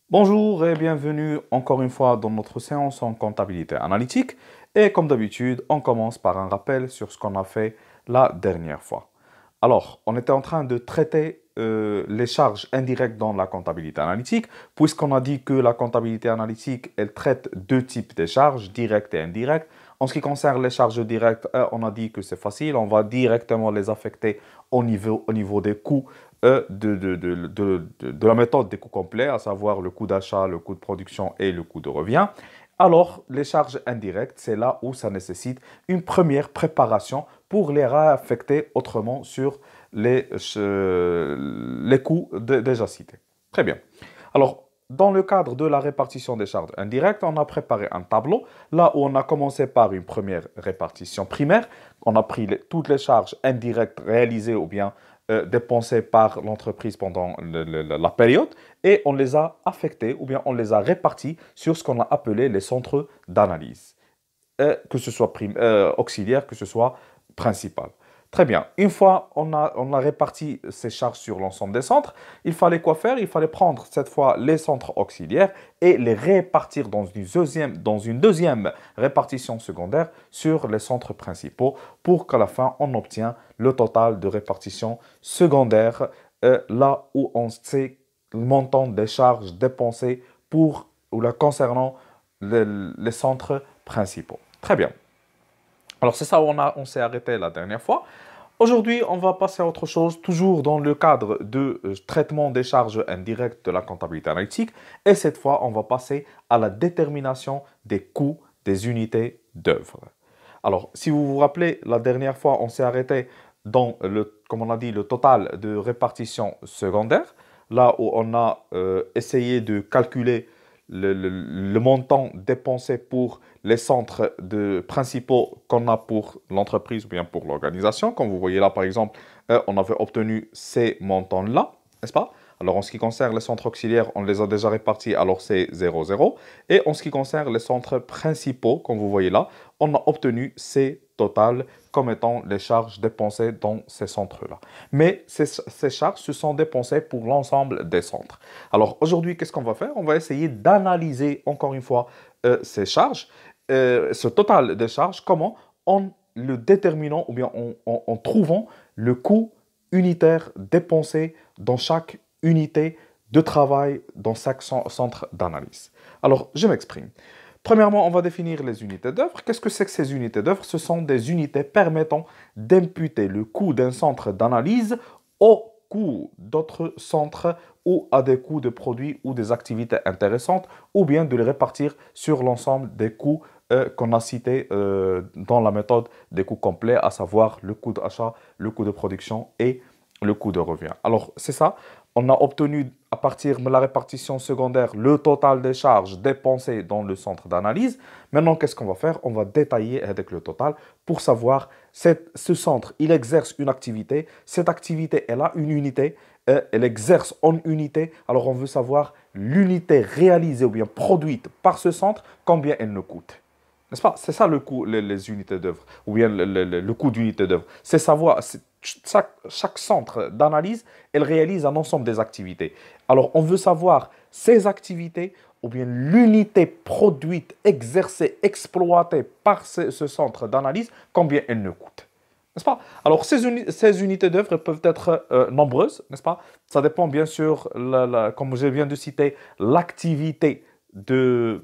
Bonjour et bienvenue encore une fois dans notre séance en comptabilité analytique. Et comme d'habitude, on commence par un rappel sur ce qu'on a fait la dernière fois. Alors, on était en train de traiter les charges indirectes dans la comptabilité analytique, puisqu'on a dit que la comptabilité analytique, elle traite deux types de charges, directes et indirectes. En ce qui concerne les charges directes, on a dit que c'est facile, on va directement les affecter au niveau des coûts de la méthode des coûts complets, à savoir le coût d'achat, le coût de production et le coût de revient. Alors, les charges indirectes, c'est là où ça nécessite une première préparation pour les réaffecter autrement sur les coûts déjà cités. Très bien. Alors, dans le cadre de la répartition des charges indirectes, on a préparé un tableau, là où on a commencé par une première répartition primaire. On a pris toutes les charges indirectes réalisées ou bien dépensées par l'entreprise pendant la période et on les a affectées ou bien on les a réparties sur ce qu'on a appelé les centres d'analyse, que ce soit auxiliaire, que ce soit principal. Très bien. Une fois on a réparti ces charges sur l'ensemble des centres, il fallait quoi faire? Il fallait prendre cette fois les centres auxiliaires et les répartir dans une deuxième répartition secondaire sur les centres principaux pour qu'à la fin, on obtient le total de répartition secondaire, là où on sait le montant des charges dépensées pour ou là, concernant les centres principaux. Très bien. Alors, c'est ça où on s'est arrêté la dernière fois. Aujourd'hui, on va passer à autre chose, toujours dans le cadre de traitement des charges indirectes de la comptabilité analytique. Et cette fois, on va passer à la détermination des coûts des unités d'œuvre. Alors, si vous vous rappelez, la dernière fois, on s'est arrêté dans comme on a dit, le total de répartition secondaire, là où on a essayé de calculer le montant dépensé pour les centres principaux qu'on a pour l'entreprise ou bien pour l'organisation. Comme vous voyez là, par exemple, on avait obtenu ces montants-là, n'est-ce pas? Alors, en ce qui concerne les centres auxiliaires, on les a déjà répartis, alors c'est 0,0. Et en ce qui concerne les centres principaux, comme vous voyez là, on a obtenu ces totales comme étant les charges dépensées dans ces centres-là. Mais ces charges se sont dépensées pour l'ensemble des centres. Alors, aujourd'hui, qu'est-ce qu'on va faire? On va essayer d'analyser, encore une fois, ces charges, ce total des charges, comment? En le déterminant ou bien en trouvant le coût unitaire dépensé dans chaque unité de travail dans chaque centre d'analyse. Alors, je m'exprime. Premièrement, on va définir les unités d'œuvre. Qu'est-ce que c'est que ces unités d'œuvre? Ce sont des unités permettant d'imputer le coût d'un centre d'analyse au coût d'autres centres ou à des coûts de produits ou des activités intéressantes ou bien de les répartir sur l'ensemble des coûts qu'on a cités dans la méthode des coûts complets, à savoir le coût d'achat, le coût de production et le coût de revient. Alors, c'est ça. On a obtenu à partir de la répartition secondaire le total des charges dépensées dans le centre d'analyse. Maintenant, qu'est-ce qu'on va faire? On va détailler avec le total pour savoir ce centre, il exerce une activité. Cette activité, elle a une unité. Elle exerce en unité. Alors, on veut savoir l'unité réalisée ou bien produite par ce centre, combien elle nous coûte. N'est-ce pas? C'est ça le coût, les unités d'œuvre, ou bien le coût d'unité d'œuvre. C'est savoir, chaque centre d'analyse, elle réalise un ensemble des activités. Alors, on veut savoir ces activités, ou bien l'unité produite, exercée, exploitée par ce centre d'analyse, combien elle nous coûte. N'est-ce pas? Alors, ces unités d'œuvre peuvent être nombreuses, n'est-ce pas? Ça dépend bien sûr, comme je viens de citer, l'activité de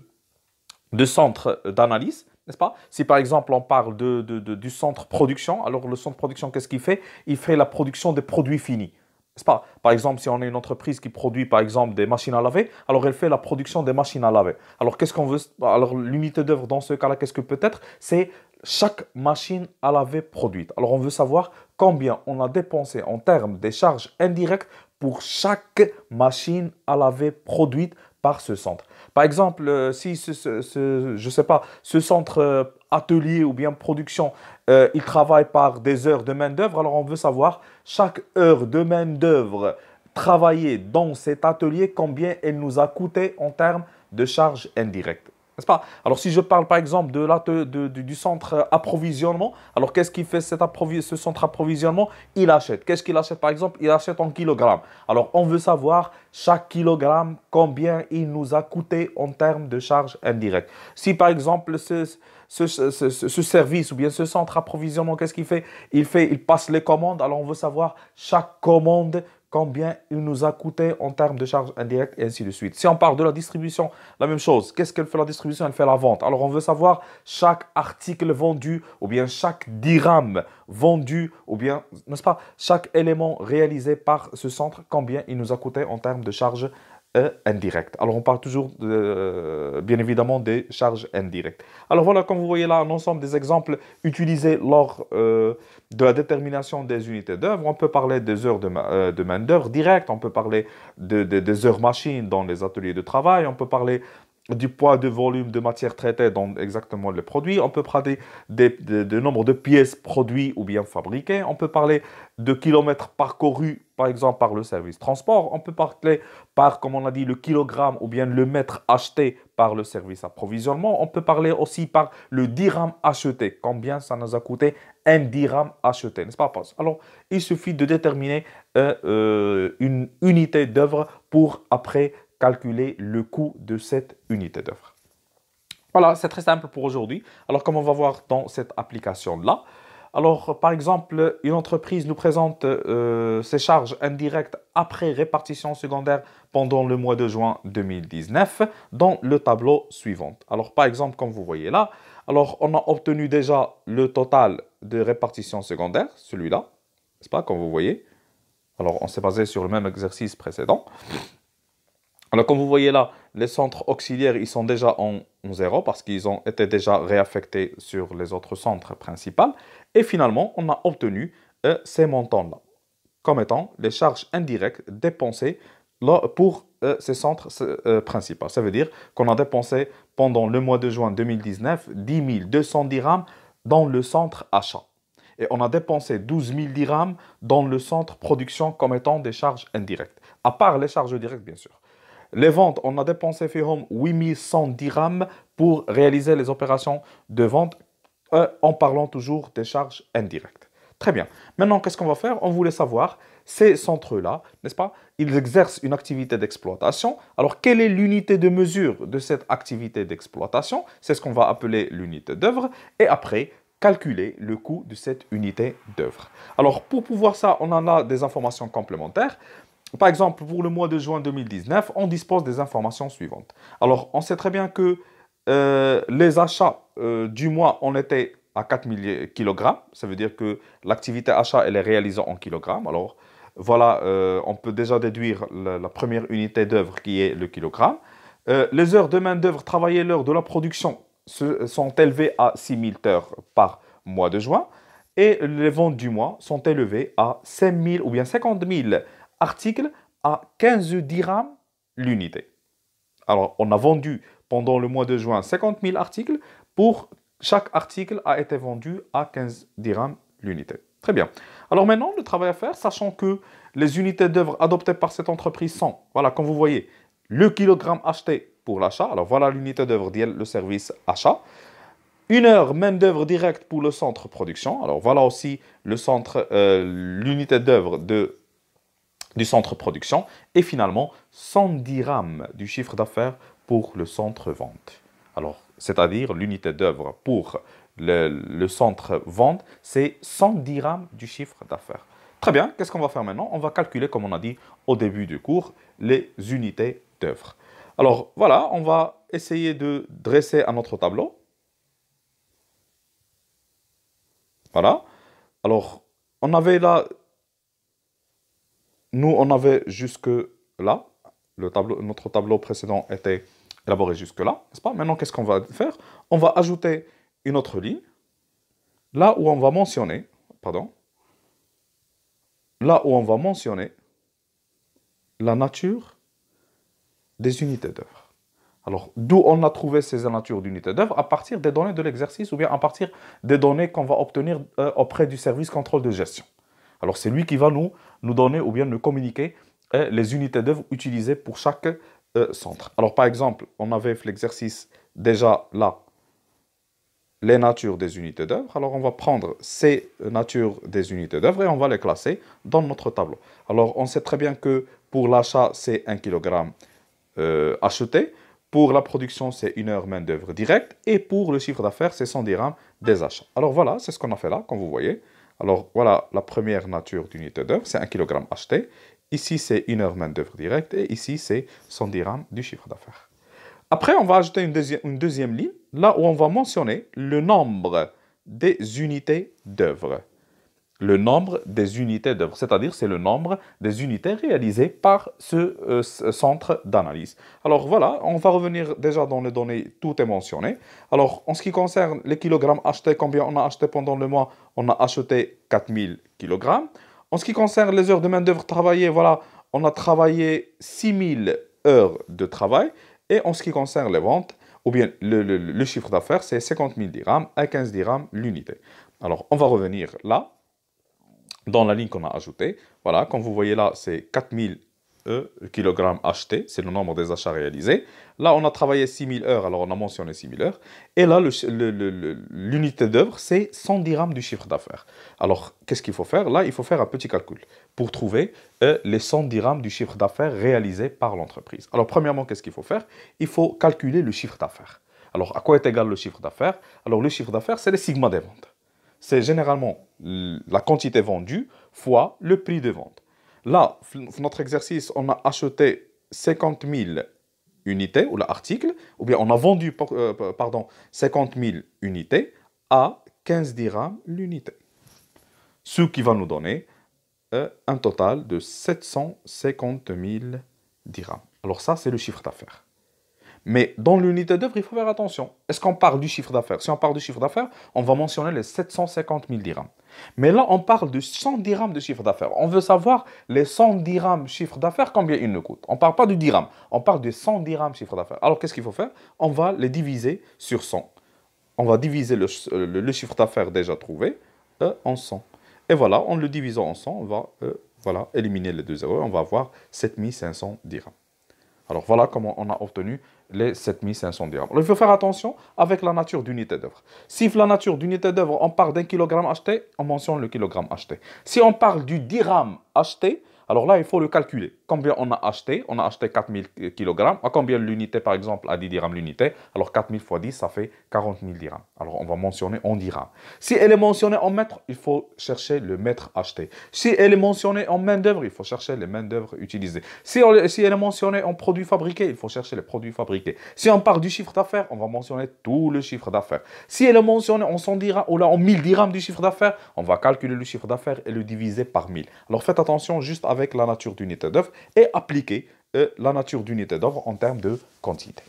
centre d'analyse, n'est-ce pas? Si par exemple on parle du centre production, alors le centre production, qu'est-ce qu'il fait? Il fait la production des produits finis. N'est-ce pas? Par exemple, si on est une entreprise qui produit par exemple des machines à laver, alors elle fait la production des machines à laver. Alors qu'est-ce qu'on veut? Alors l'unité d'œuvre dans ce cas-là, qu'est-ce que peut être? C'est chaque machine à laver produite. Alors on veut savoir combien on a dépensé en termes des charges indirectes pour chaque machine à laver produite par ce centre. Par exemple, si je sais pas, ce centre atelier ou bien production, il travaille par des heures de main-d'œuvre, alors on veut savoir chaque heure de main-d'œuvre travaillée dans cet atelier, combien elle nous a coûté en termes de charges indirectes. N'est-ce pas? Alors, si je parle par exemple du centre approvisionnement, alors qu'est-ce qu'il fait ce centre approvisionnement? Il achète. Qu'est-ce qu'il achète par exemple? Il achète en kilogrammes. Alors, on veut savoir chaque kilogramme combien il nous a coûté en termes de charges indirectes. Si par exemple ce service ou bien ce centre approvisionnement, qu'est-ce qu'il fait? Il passe les commandes. Alors, on veut savoir chaque commande combien il nous a coûté en termes de charges indirectes et ainsi de suite. Si on parle de la distribution, la même chose. Qu'est-ce qu'elle fait la distribution? Elle fait la vente. Alors on veut savoir chaque article vendu ou bien chaque dirham vendu ou bien, n'est-ce pas, chaque élément réalisé par ce centre, combien il nous a coûté en termes de charges indirectes. Alors on parle toujours bien évidemment des charges indirectes. Alors voilà, comme vous voyez là, un ensemble des exemples utilisés lors de la détermination des unités d'œuvre. On peut parler des heures de main-d'œuvre directe, on peut parler des heures machines dans les ateliers de travail, on peut parler du poids de volume de matière traitée dans exactement les produits, on peut parler de nombre de pièces produites ou bien fabriquées, on peut parler de kilomètres parcourus, par exemple par le service transport, on peut parler par, comme on a dit, le kilogramme ou bien le mètre acheté par le service approvisionnement, on peut parler aussi par le dirham acheté, combien ça nous a coûté un dirham acheté, n'est-ce pas? Alors, il suffit de déterminer une unité d'œuvre pour après calculer le coût de cette unité d'œuvre. Voilà, c'est très simple pour aujourd'hui. Alors, comme on va voir dans cette application-là, alors, par exemple, une entreprise nous présente ses charges indirectes après répartition secondaire pendant le mois de juin 2019 dans le tableau suivant. Alors, par exemple, comme vous voyez là, alors on a obtenu déjà le total de répartition secondaire, celui-là, n'est-ce pas, comme vous voyez. Alors, on s'est basé sur le même exercice précédent. Alors, comme vous voyez là, les centres auxiliaires, ils sont déjà en 0 parce qu'ils ont été déjà réaffectés sur les autres centres principaux. Et finalement, on a obtenu ces montants-là comme étant les charges indirectes dépensées là, pour ces centres principaux. Ça veut dire qu'on a dépensé pendant le mois de juin 2019 10 200 dirhams dans le centre achat. Et on a dépensé 12 000 dirhams dans le centre production comme étant des charges indirectes, à part les charges directes, bien sûr. Les ventes, on a dépensé 8100 dirhams pour réaliser les opérations de vente en parlant toujours des charges indirectes. Très bien. Maintenant, qu'est-ce qu'on va faire? On voulait savoir, ces centres-là, n'est-ce pas? Ils exercent une activité d'exploitation. Alors, quelle est l'unité de mesure de cette activité d'exploitation? C'est ce qu'on va appeler l'unité d'œuvre. Et après, calculer le coût de cette unité d'œuvre. Alors, pour pouvoir ça, on en a des informations complémentaires. Par exemple, pour le mois de juin 2019, on dispose des informations suivantes. Alors, on sait très bien que les achats du mois, on était à 4000 kg. Ça veut dire que l'activité achat, elle est réalisée en kilogrammes. Alors, voilà, on peut déjà déduire la première unité d'œuvre qui est le kilogramme. Les heures de main-d'œuvre travaillées lors de la production sont élevées à 6000 heures par mois de juin. Et les ventes du mois sont élevées à 5000 ou bien 50 000 articles à 15 dirhams l'unité. Alors, on a vendu pendant le mois de juin 50 000 articles. Pour chaque article a été vendu à 15 dirhams l'unité. Très bien. Alors maintenant, le travail à faire, sachant que les unités d'œuvre adoptées par cette entreprise sont, voilà, comme vous voyez, le kilogramme acheté pour l'achat. Alors voilà l'unité d'œuvre, le service achat. Une heure main d'œuvre directe pour le centre production. Alors voilà aussi l'unité d'œuvre du centre production. Et finalement, 100 dirhams du chiffre d'affaires pour le centre vente. Alors, c'est-à-dire l'unité d'œuvre pour le centre vente, c'est 100 dirhams du chiffre d'affaires. Très bien, qu'est-ce qu'on va faire maintenant? On va calculer, comme on a dit au début du cours, les unités d'œuvre. Alors, voilà, on va essayer de dresser un autre tableau. Voilà. Alors, on avait là... Nous, on avait jusque là. Notre tableau précédent était élaboré jusque là, n'est-ce pas? Maintenant, qu'est-ce qu'on va faire? On va ajouter une autre ligne, là où on va mentionner, la nature des unités d'œuvre. Alors, d'où on a trouvé ces natures d'unités d'œuvre? À partir des données de l'exercice ou bien à partir des données qu'on va obtenir auprès du service contrôle de gestion. Alors, c'est lui qui va nous donner ou bien nous communiquer les unités d'œuvre utilisées pour chaque centre. Alors, par exemple, on avait fait l'exercice déjà là les natures des unités d'œuvre. Alors, on va prendre ces natures des unités d'œuvre et on va les classer dans notre tableau. Alors, on sait très bien que pour l'achat, c'est 1 kg acheté. Pour la production, c'est 1 heure main-d'œuvre directe. Et pour le chiffre d'affaires, c'est 100 dirhams des achats. Alors, voilà, c'est ce qu'on a fait là, comme vous voyez. Alors, voilà la première nature d'unité d'œuvre, c'est 1 kg acheté. Ici, c'est 1 heure main-d'œuvre directe. Et ici, c'est 100 dirhams du chiffre d'affaires. Après, on va ajouter une deuxième ligne, là où on va mentionner le nombre des unités d'œuvre. Le nombre des unités d'œuvre, c'est-à-dire c'est le nombre des unités réalisées par ce centre d'analyse. Alors voilà, on va revenir déjà dans les données, tout est mentionné. Alors, en ce qui concerne les kilogrammes achetés, combien on a acheté pendant le mois? On a acheté 4000 kilogrammes. En ce qui concerne les heures de main-d'œuvre travaillées, voilà, on a travaillé 6000 heures de travail. Et en ce qui concerne les ventes, ou bien le chiffre d'affaires, c'est 50 000 dirhams à 15 dirhams l'unité. Alors, on va revenir là, dans la ligne qu'on a ajoutée. Voilà, comme vous voyez là, c'est 4000 kg achetés, c'est le nombre des achats réalisés. Là, on a travaillé 6000 heures, alors on a mentionné 6000 heures. Et là, l'unité d'œuvre, c'est 100 dirhams du chiffre d'affaires. Alors, qu'est-ce qu'il faut faire? Là, il faut faire un petit calcul pour trouver les 100 dirhams du chiffre d'affaires réalisé par l'entreprise. Alors, premièrement, qu'est-ce qu'il faut faire? Il faut calculer le chiffre d'affaires. Alors, à quoi est égal le chiffre d'affaires? Alors, le chiffre d'affaires, c'est le sigma des ventes. C'est généralement la quantité vendue fois le prix de vente. Là, notre exercice, on a acheté 50 000 unités, ou l'article, ou bien on a vendu, 50 000 unités à 15 dirhams l'unité. Ce qui va nous donner un total de 750 000 dirhams. Alors ça, c'est le chiffre d'affaires. Mais dans l'unité d'œuvre, il faut faire attention. Est-ce qu'on parle du chiffre d'affaires? Si on parle du chiffre d'affaires, on va mentionner les 750 000 dirhams. Mais là, on parle de 100 dirhams de chiffre d'affaires. On veut savoir les 100 dirhams chiffre d'affaires, combien ils nous coûtent. On ne parle pas du dirham, on parle de 100 dirhams chiffre d'affaires. Alors, qu'est-ce qu'il faut faire? On va les diviser sur 100. On va diviser le chiffre d'affaires déjà trouvé en 100. Et voilà, en le divisant en 100, on va voilà, éliminer les deux zéros. On va avoir 7500 dirhams. Alors voilà comment on a obtenu les 7500 dirhams. Alors, il faut faire attention avec la nature d'unité d'œuvre. Si la nature d'unité d'œuvre, on parle d'un kilogramme acheté, on mentionne le kilogramme acheté. Si on parle du dirham acheté, alors là, il faut le calculer. Combien on a acheté? On a acheté 4000 kg. À combien l'unité, par exemple, à 10 dirhams l'unité? Alors 4000 fois 10, ça fait 40 000 dirhams. Alors on va mentionner en dirhams. Si elle est mentionnée en mètres, il faut chercher le mètre acheté. Si elle est mentionnée en main-d'œuvre, il faut chercher les main-d'œuvre utilisées. Si elle est mentionnée en produits fabriqués, il faut chercher les produits fabriqués. Si on parle du chiffre d'affaires, on va mentionner tout le chiffre d'affaires. Si elle est mentionnée en 100 dirhams ou là en 1000 dirhams du chiffre d'affaires, on va calculer le chiffre d'affaires et le diviser par 1000. Alors faites attention juste avec la nature d'unité d'œuvre et appliquer la nature d'unité d'œuvre en termes de quantité.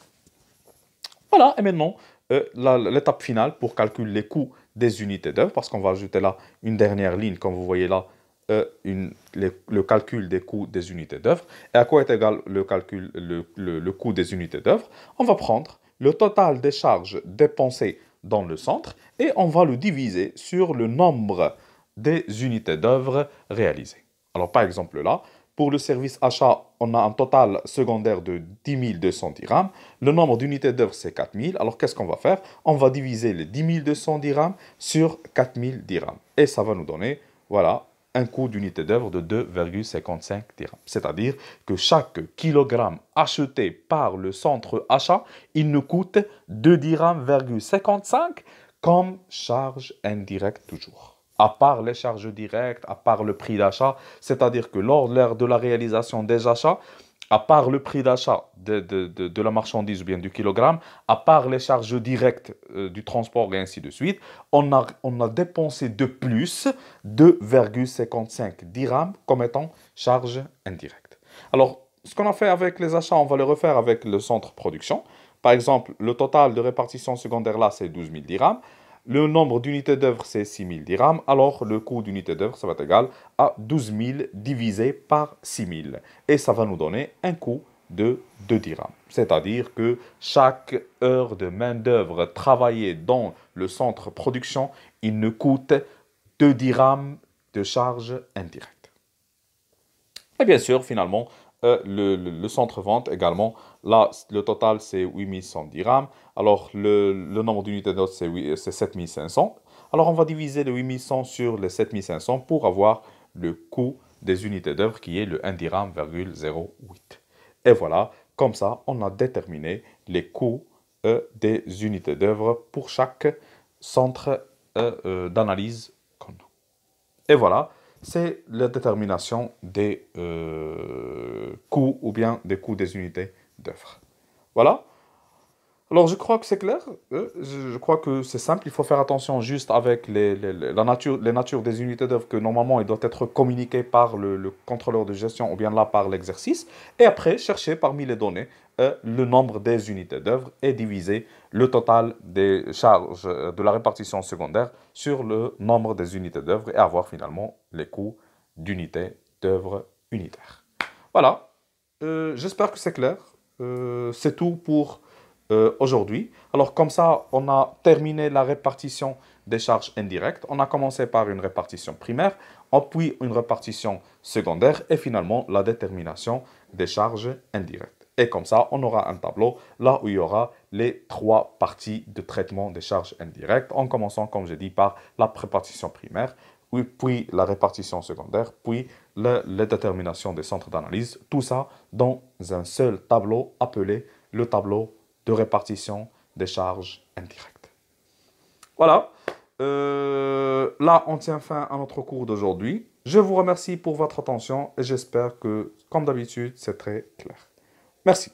Voilà, et maintenant, l'étape finale pour calculer les coûts des unités d'œuvre, parce qu'on va ajouter là une dernière ligne, comme vous voyez là, le calcul des coûts des unités d'œuvre. Et à quoi est égal le coût des unités d'œuvre? On va prendre le total des charges dépensées dans le centre et on va le diviser sur le nombre des unités d'œuvre réalisées. Alors par exemple là, pour le service achat, on a un total secondaire de 10 200 dirhams. Le nombre d'unités d'œuvre, c'est 4000. Alors, qu'est-ce qu'on va faire? On va diviser les 10 200 dirhams sur 4000 dirhams. Et ça va nous donner, voilà, un coût d'unité d'œuvre de 2,55 dirhams. C'est-à-dire que chaque kilogramme acheté par le centre achat, il nous coûte 2 dirhams,55 comme charge indirecte toujours. À part les charges directes, à part le prix d'achat, c'est-à-dire que lors de la réalisation des achats, à part le prix d'achat de la marchandise ou bien du kilogramme, à part les charges directes du transport et ainsi de suite, on a dépensé de plus 2,55 dirhams comme étant charge indirecte. Alors, ce qu'on a fait avec les achats, on va le refaire avec le centre production. Par exemple, le total de répartition secondaire là, c'est 12 000 dirhams. Le nombre d'unités d'œuvre, c'est 6 000 dirhams. Alors, le coût d'unité d'œuvre, ça va être égal à 12 000 divisé par 6 000. Et ça va nous donner un coût de 2 dirhams. C'est-à-dire que chaque heure de main-d'œuvre travaillée dans le centre production, il nous coûte 2 dirhams de charge indirecte. Et bien sûr, finalement, le centre-vente également. Là, le total, c'est 8100 dirhams. Alors, le nombre d'unités de notes, c'est 7500. Alors, on va diviser le 8100 sur les 7500 pour avoir le coût des unités d'œuvre qui est le 1 dirham,08. Et voilà, comme ça, on a déterminé les coûts des unités d'œuvre pour chaque centre d'analyse qu'on a. Et voilà, c'est la détermination des coûts ou bien des coûts des unités d'œuvre. Voilà. Alors, je crois que c'est clair. Je crois que c'est simple. Il faut faire attention juste avec les natures des unités d'œuvre que normalement, ils doivent être communiquées par le contrôleur de gestion ou bien là par l'exercice. Et après, chercher parmi les données le nombre des unités d'œuvre et diviser le total des charges de la répartition secondaire sur le nombre des unités d'œuvre et avoir finalement les coûts d'unités d'œuvre unitaires. Voilà. J'espère que c'est clair. C'est tout pour aujourd'hui. Alors comme ça, on a terminé la répartition des charges indirectes. On a commencé par une répartition primaire, puis une répartition secondaire et finalement la détermination des charges indirectes. Et comme ça, on aura un tableau là où il y aura les trois parties de traitement des charges indirectes, en commençant, comme je dis, par la répartition primaire, puis la répartition secondaire, puis la détermination des centres d'analyse. Tout ça dans un seul tableau appelé le tableau de répartition des charges indirectes. Voilà. Là, on tient fin à notre cours d'aujourd'hui. Je vous remercie pour votre attention et j'espère que, comme d'habitude, c'est très clair. Merci.